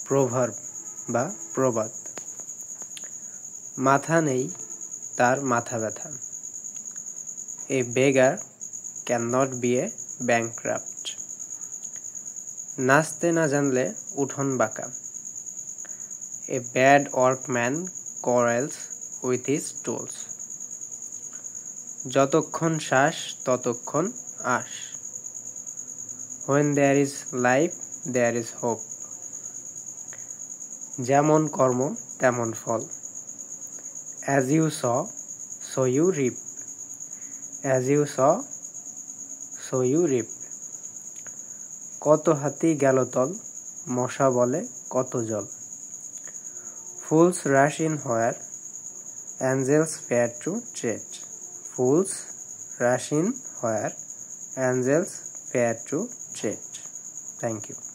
Proverb বা প্রবাদ। মাথা নেই তার মাথা ব্যথা। A beggar cannot be a bankrupt. নাচতে না জানলে উঠোন বাঁকা। A bad workman quarrels with his tools. যতক্ষণ শ্বাস ততক্ষণ আশ। When there is life, there is hope. যেমন কর্ম তেমন ফল। As you sow, so you reap. As you sow, so you reap. কত হাতি গেল তল, মশা বলে কত জল। Fools rush in where angels fear to tread. Fools rush in where angels fear to tread. Thank you.